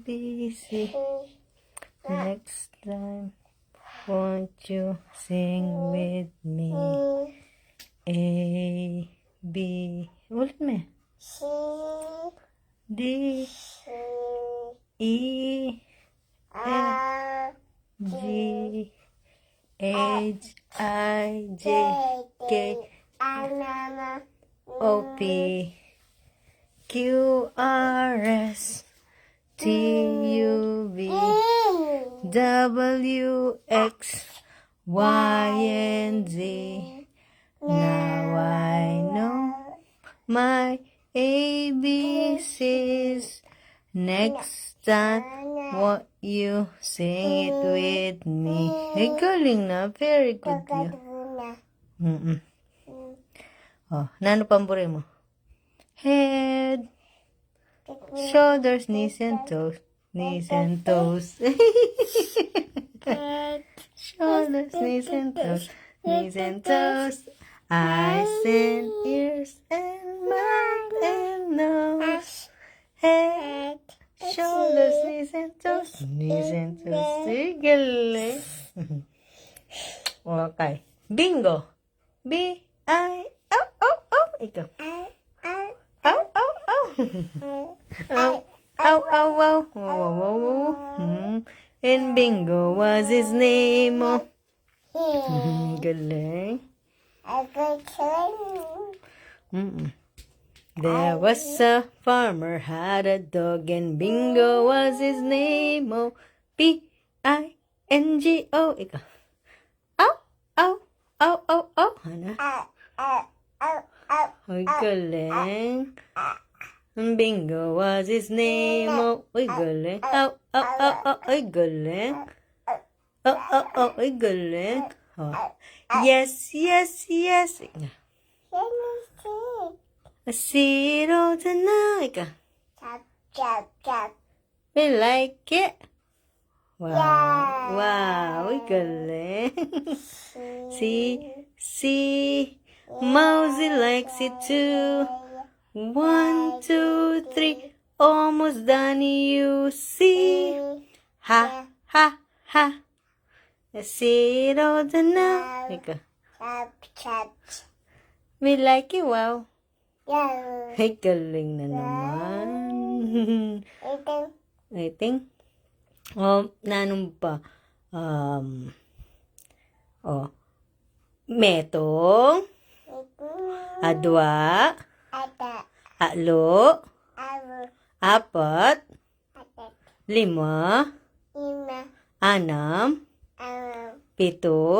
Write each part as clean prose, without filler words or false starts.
B, C. Next time, won't you sing with me? A, B, ulit mo. C, D, C, E, R, G, H, I, J, K, L, O, P, Q, R, S, T, U, V, W, X, Y, and Z. Now I know my ABCs. Next time, won't you sing it with me? Ay, galing na. Very good you. Oh, nano pamburi mo? Head, shoulders, knees and toes. Knees and toes. Shoulders, knees and toes. Knees and toes. Eyes and ears and mouth and nose. Head, shoulders, knees and toes. Knees and toes. Ay, galing. Okay. Bingo. B-I-O-O-O. Ikaw. Ow, ow, ow. Ow, ow, ow, ow. Wow, wow, wow. And Bingo was his name. Oh. Galing. There was a farmer had a dog and Bingo was his name. Oh. B-I-N-G-O. Ikaw. Ow, ow, ow, ow, ow. Ano? Ay, galing. Bingo was his name. Oh, ay, galing. Ow, ow, ow, ow. Ay, galing. Oh, oh, oh. Ay, galing. Oh. Yes, yes, yes. I see it all tonight. We like it. Wow. Wow. Ay, galing. See. Mousy likes it too. 1, 2, 3. Almost done, you see. Ha, ha, ha. I see it all the now. We like it, wow. Ay, galing na naman. I think. Oh, nanong pa? Metong. Adwa. Alo. Apat. 5. 6. 7. 8. 9.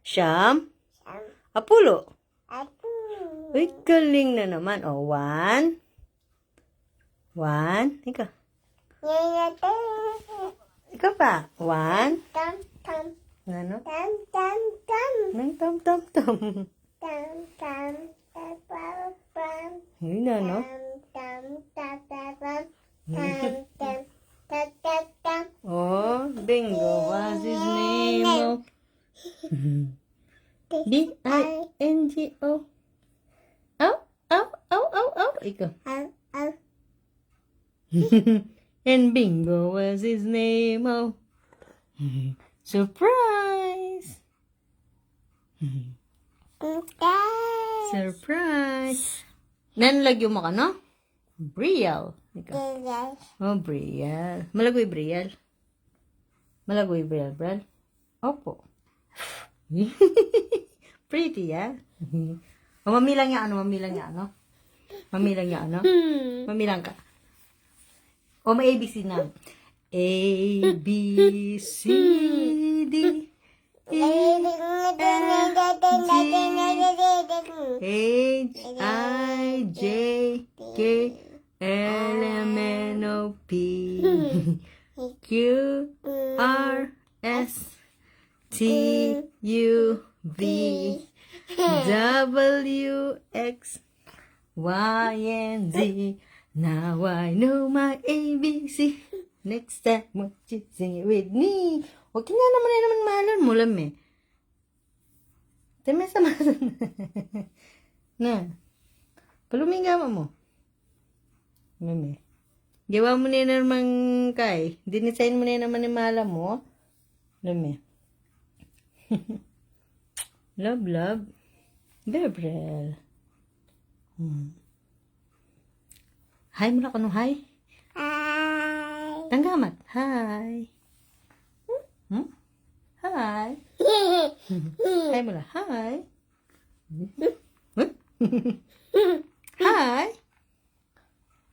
10. Uy, galing na naman. O, 1. 1. Ikaw. Ikaw pa. 1. Ano? Nang tam. Yun na, no? Oh, Bingo was his name. Oh. B-I-N-G-O. Ow, ow, ow, ow, ow. Ikaw. And Bingo was his name. Oh. Surprise! Surprise! Nanlagyo mo ka, no? Brielle. Oh, Brielle. Malagoy Brielle. Malagoy Brielle, Brielle. Opo. Pretty, ah. O, mamilang niya ano? Mamilang ka. O, may ABC na. A, B, C, D, E, F, G, H, I, J, K, L, M, N, O, P, Q, R, S, T, U, V, W, X, Y, and Z. Now I know my ABC. Next time, won't you sing it with me? Huwag ka naman malon mo lang eh. Tama sa masan. Na. Palumingama mo. Mami. Gawa mo na naman kay. Dinisign mo na naman ni mala mo. Lumi. Love, love. Brielle. Hi mula ka no, hi. Hi. Tanggamat. Hi. Hi. Hi mula. Hi. Hi.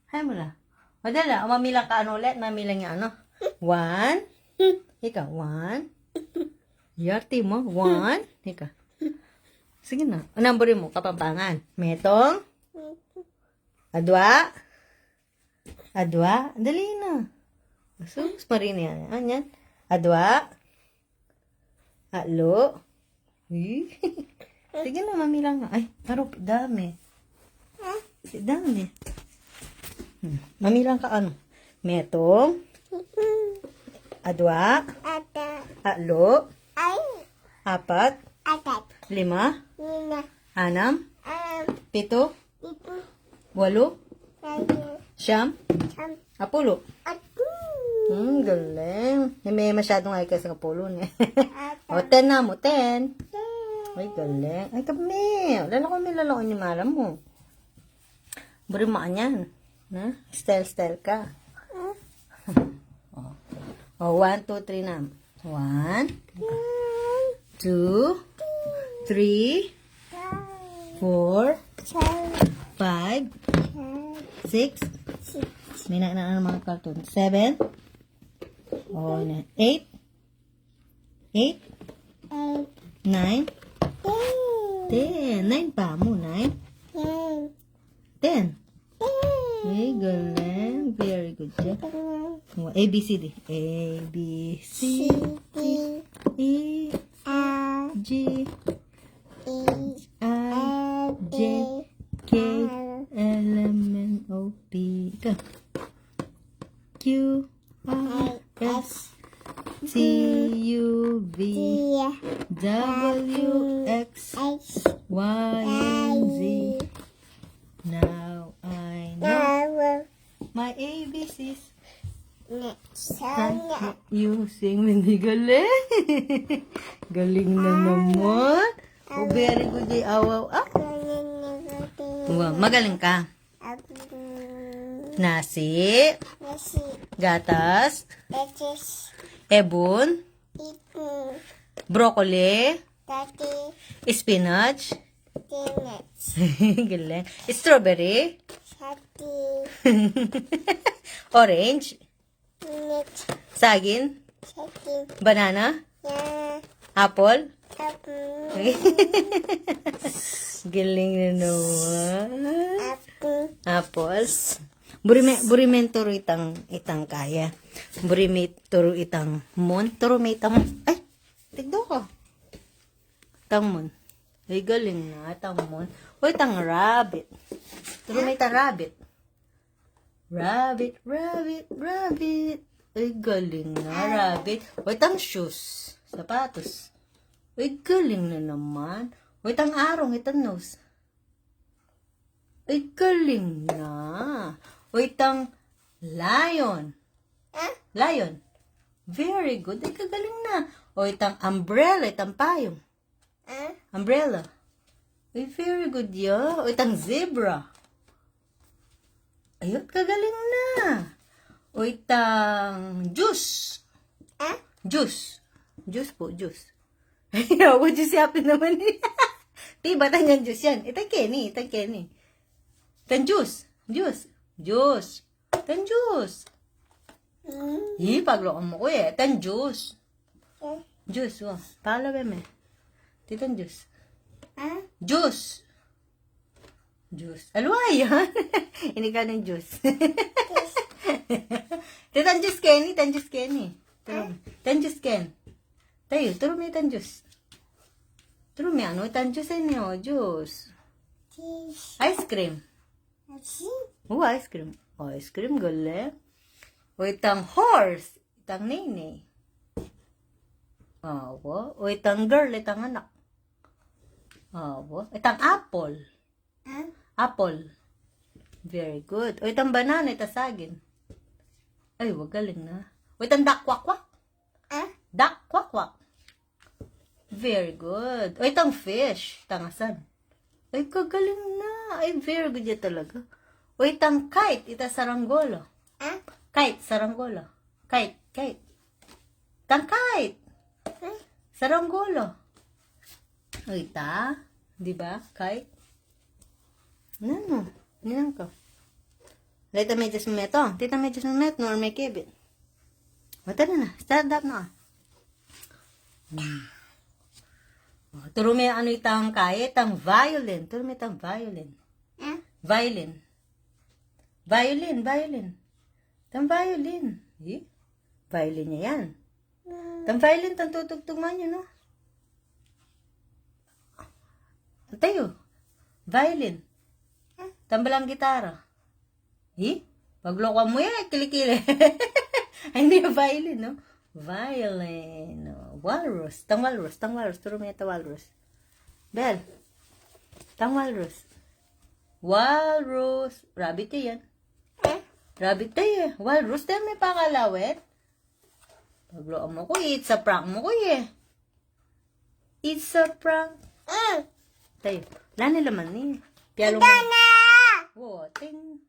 Hi mula. Madala, mamilang ka ano ulit? Mamilang yung ano? 1. Ikaw, 1. Yati mo, 1. Ikaw. Sige na. Anamburin mo, Kapampangan. Metong. Adwa. Adwa. Dali na. Sus, marini yan. Anyan. Adwa. Alo. Sige na, mamilang nga. Ay, parang dami. Dami. Mamilang ka ano? Metong. Adwa. Ada. Alo. Ay. 4. Ada. 5. Nina. 6. 7. Itu. 8. Saya. 9. Sam. 10. Aku. Galing. May masyadong ay kasi kapulo niya. O, 10 na mo, 10. Ay, galing. Ay, kami. Lalako ni mala mo. Burimaan yan. Ha? Style ka. O, 1, 2, 3 na. 1, 2, 3, 4, 5, 6, may na mga cartoon. 7, 8, 9, 10. 9 pa mo, 9. 10. Ay, galing. Very good job. A, B, C, D. A, B, C, D, E, G, I, J, K, L, M, N, O, P, Q, R, S, T, U, V, W, X, Y, Z. Now I know my ABCs. You sing with me, galing. Galing na naman. Oh, very good, Ayaw. Wow, magaling ka. Nasi, gatas, ebon, broccoli, spinach, galing. Strawberry, orange, saging, banana, apple. Galing na naman. Apples. Burimen turo itang kaya. Burimen turo itang mon. Turo may itang, ay, tigdo ko. Itang mon. Ay, galing na. Itang mon. O, itang rabbit. Turo may itang rabbit. Rabbit, rabbit, rabbit. Ay, galing na. Rabbit. O, itang shoes. Sapatos. Ay, galing na naman. O, itang arong, itang nose. Ay, galing na. O, itang lion. Lion. Very good. Ay, kagaling na. O, itang umbrella, itang payong. Umbrella. Ay, very good ya. O, itang zebra. Ayun, kagaling na. O, itang juice. Juice. Juice po, juice. Ay, ako juice yapin naman. Diba, tanyan juice yan. Itang Kenny, itang Kenny. Itang juice. Juice. Juice. Itang juice. Pagloko mo ko eh. Itang juice. Juice, oh. Pala ba me? Itang juice. Juice. Juice. Alwa yan. Hindi ka ng juice. Itang juice Kenny, itang juice Kenny. Itang juice Ken. Tayo, turo may itang juice. Turo may ano, itang juice ay niyo, juice. Ice cream. Oh, ice cream. Oh, ice cream, galing. O, itang horse. Itang nene. Awa. O, itang girl. Itang anak. Awa. Itang apple. Apple. Very good. O, itang banana. Itang saging. Ay, wag galing na. Wait, ang duck quack quack. Ah? Duck quack quack. Very good. Wait, ang fish. Tangasan. Ay, kagaling na. Ay, very good yan talaga. Wait, ang kite. Ita saranggola. Ah? Kite, saranggola. Kite, kite. Tang kite. Saranggola. Wait, di ba? Kite. Ano? Nilang ka. Tita medyo sumeto. Tita medyo sumeto. Nor may kibit. Mata na. Stand up na. Turo may ano itang kaya. Itang violin. Turo may itang violin. Ah? Violin. Violin. Violin. Itang violin. Eh? Violin niya yan. Itang violin. Itang tutugtog man yun, no? Tayo. Violin. Tambalang gitara. Eh? Pagloko mo yan, kilikili. Hindi yung violin, no? Violin. No? Walrus. Tang walrus. Tang walrus. Turo mo ito walrus. Bel. Tang walrus. Walrus. Rabbit yan. Rabbit tayo. Walrus tayo may pakalawet. Pagloko mo ko, it's a prank mo ko eh. It's a prank. Tayo. Wala nila man eh. Piyalo mo. Oh, ting.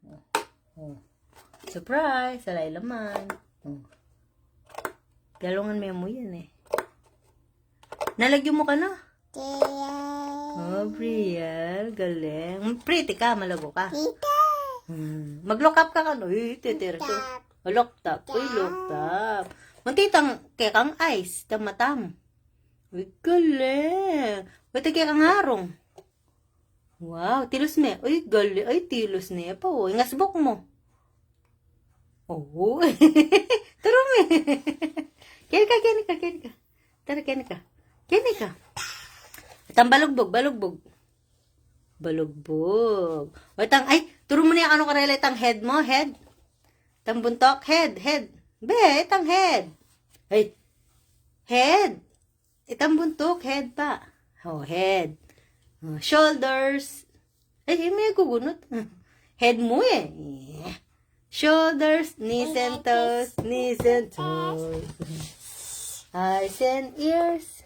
Oh. Surprise. Alay laman. Oh. Piyalongan mo yan eh. Nalagyan mo ka na. Oh, Brielle. Galing. Pretty ka. Malago ka. Mag-look up ka ka. Uy, titira ko. Look up. Uy, look up. Mantitang kekang ice. Tamatam. Uy, galing. Uy, kekang harong. Wow, tilos me. Uy, gali. Ay, tilos ne pa. Uy, ngasbok mo. Oh. Taro me. Kini ka. Tara, kini ka. Itang balugbog. Wait, ay, turo mo niya ano karela itang head mo, head. Itang buntok, head. Be, itang head. Ay, head. Itang buntok, head pa. Oh, head. Shoulders. Ay, may gugunot. Head mo eh. Shoulders, knees and toes. Eyes and ears.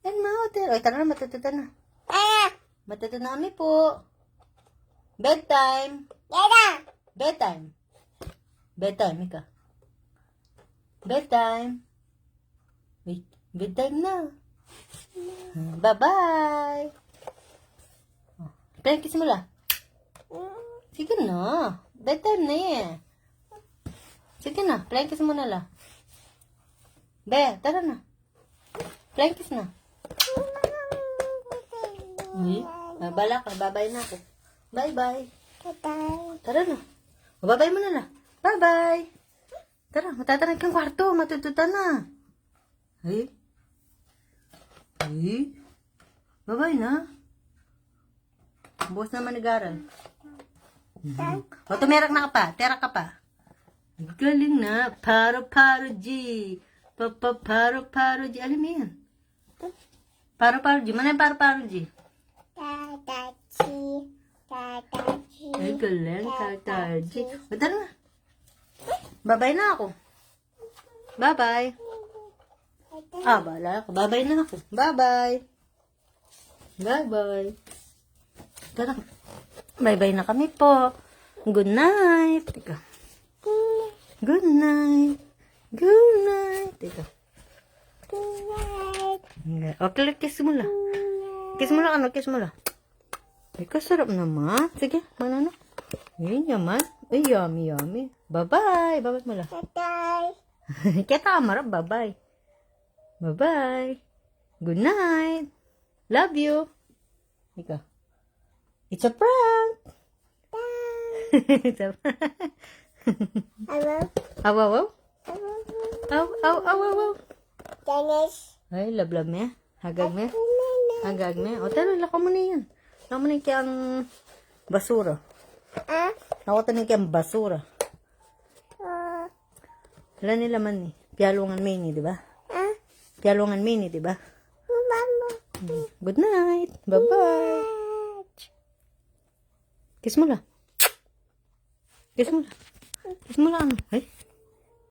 And mouth. Ay, tara na, matututan na. Matututan na kami po. Bedtime. Bedtime, Mika. Bedtime. Wait, bedtime na. Bye-bye. Kiss mo lang. Sige na. Bedtime na eh. Sige na. Kiss mo na lang. Be, tara na. Kiss na. Bala ka. Bye-bye na ako. Bye-bye. Tara na. Bye-bye mo na lang. Bye-bye. Tara, matatanag kang kwarto. Matututan na. Ay. Bye-bye na. Bukas naman nag-aral. O, tumerak na ka pa. Terak ka pa. Galing na. Paro-paro G. Paro-paro G. Alam mo yan? Paro-paro G. Mana yung paro-paro G? Ay, galing. Tata G. O, tara na. Bye-bye na ako. Bye-bye. Bala ako. Bye-bye na ako. Bye-bye. Bye-bye. Tara. Bye-bye na kami po. Good night. Teka. Good night. Teka. Okay, kiss mo lang. Kiss mo lang. Kiss mo lang. Ay, kasarap naman. Sige, ano. Ay, yaman. Ay, yummy. Bye-bye. Bye-bye mo lang. Kita amarap. Bye-bye. Bye-bye. Good night. Love you. Ika. It's a prank. It's a prank. Aw. Ay, lablab me. Hagag me. O, tara, lako mo na yan. Lako mo na kayang basura. Lako tanin kayang basura. Wala nila man eh. Piyalungan mini, di ba? Piyalungan mini, di ba? Good night. Bye-bye. Kiss mo lang. Kiss mo lang. Ay.